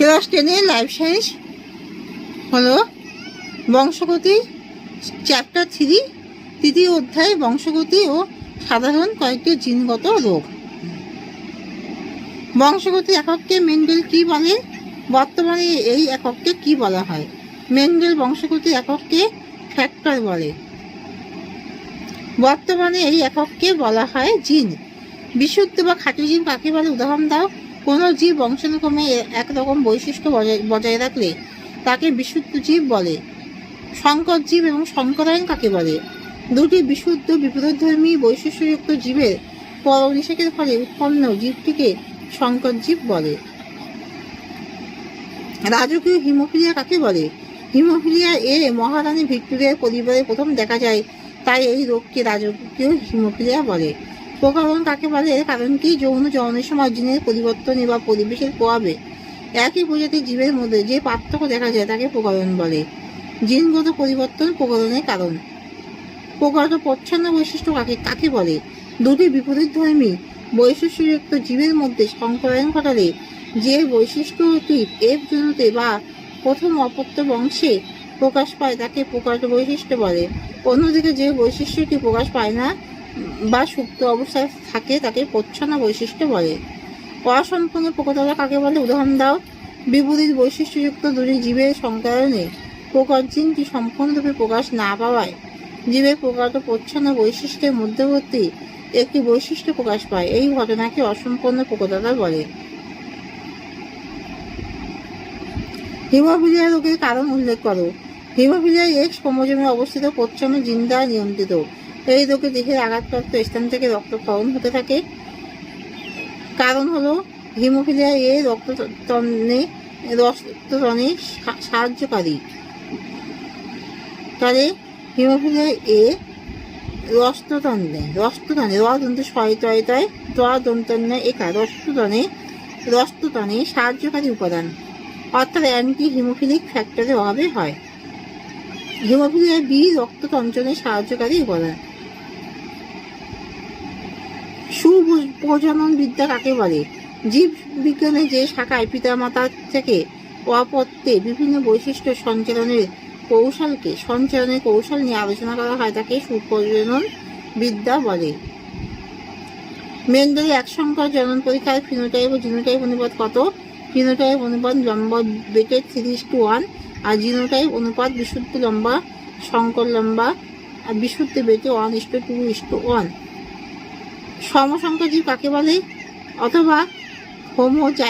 Class 10 life science হলো বংশগতি chapter 3 তৃতীয় অধ্যায় বংশগতি ও সাধারণ কয়েকটি জিনগত রোগ। বংশগতি একককে মেন্ডেল কি বলে? বর্তমানে এই একককে কি বলা হয়? মেন্ডেল বংশগতি একককে ফ্যাক্টর বলে। বর্তমানে এই একককে বলা হয় জিন। বিশুদ্ধ বা খাঁটি জীব কাকে বলে? উদাহরণ দাও। কোনো জীব বংশানুক্রমে একরকম বৈশিষ্ট্য বজায় রাখলে তাকে বিশুদ্ধ জীব বলে। সংকর জীব এবং সংকরায়ন কাকে বলে? দুটি বিশুদ্ধ বিপরীতধর্মী বৈশিষ্ট্যযুক্ত জীবের পরনিষেকের ফলে উৎপন্ন জীবটিকে সংকর জীব বলে। রাজকীয় হিমোফিলিয়া কাকে বলে? হিমোফিলিয়া মহারানী ভিক্টোরিয়ার পরিবারে প্রথম দেখা যায়, তাই এই রোগকে রাজকীয় হিমোফিলিয়া বলে। প্রকরণ কাকে বলে? কারণ কি? যৌন জননের সময় জিনের পরিবর্তনে বা পরিবেশের প্রভাবে একই প্রজাতির জীবের মধ্যে যে পার্থক্য দেখা যায় তাকে প্রকরণ বলে। জিনগত পরিবর্তন প্রকরণের কারণ। প্রকৃত প্রচ্ছন্ন বৈশিষ্ট্য কাকে বলে? দুটি বিপরীতধর্মী বৈশিষ্ট্যযুক্ত জীবের মধ্যে সংকরায়ন ঘটালে যে বৈশিষ্ট্যটি এফ জনুতে বা প্রথম অপত্য বংশে প্রকাশ পায় তাকে প্রকৃত বৈশিষ্ট্য বলে। অন্যদিকে যে বৈশিষ্ট্যটি প্রকাশ পায় না বা সুপ্ত অবস্থায় থাকে তাকে প্রচ্ছন্ন বৈশিষ্ট্য বলে। অসম্পূর্ণ প্রকটতা কাকে বলে? উদাহরণ দাও। বিপরীত বৈশিষ্ট্যযুক্ত দুটি জীবের সংকরণে প্রকট জিনটি সম্পূর্ণরূপে প্রকাশ না পাওয়ায় জীবের প্রকট প্রচ্ছন্ন বৈশিষ্ট্যের মধ্যবর্তী একটি বৈশিষ্ট্য প্রকাশ পায়। এই ঘটনাকে অসম্পূর্ণ প্রকটতা বলে। হিমোফিলিয়া রোগের কারণ উল্লেখ করো। হিমোফিলিয়া এক্স ক্রোমোজোমে অবস্থিত প্রচ্ছন্ন জিন দ্বারা নিয়ন্ত্রিত। এই রোগে দেহের আঘাতপ্রাপ্ত স্থান থেকে রক্তক্ষরণ হতে থাকে। কারণ হলো হিমোফিলিয়া রক্ততন্ত্রে সাহায্যকারী। তাহলে হিমোফিলিয়া রক্ততন্ত্রে সাহায্যকারী উপাদান, অর্থাৎ অ্যান্টি হিমোফিলিক ফ্যাক্টরের অভাবে হয়। হিমোফিলিয়া বি রক্ততন্ত্রে সাহায্যকারী উপাদান। সুপ্রজনন বিদ্যা কাকে বলে? জীব বিজ্ঞানের যে শাখায় পিতামাতা থেকে অপত্যে বিভিন্ন বৈশিষ্ট্য সঞ্চালনের কৌশল নিয়ে আলোচনা করা হয় তাকে সুপ্রজনন বিদ্যা বলে। মেন্ডেলের এক সংখ্যার জনন পরীক্ষায় ফিনোটাইপ ও জিনোটাইপ অনুপাত কত? ফিনোটাইপ অনুপাত লম্বা বেটের 3:1 আর জিনোটাইপ অনুপাত বিশুদ্ধ লম্বা সংকর লম্বা আর বিশুদ্ধ বেটে 1:2:1। সমসংখ্যা জীব কাকে বলে? অথবা হোমো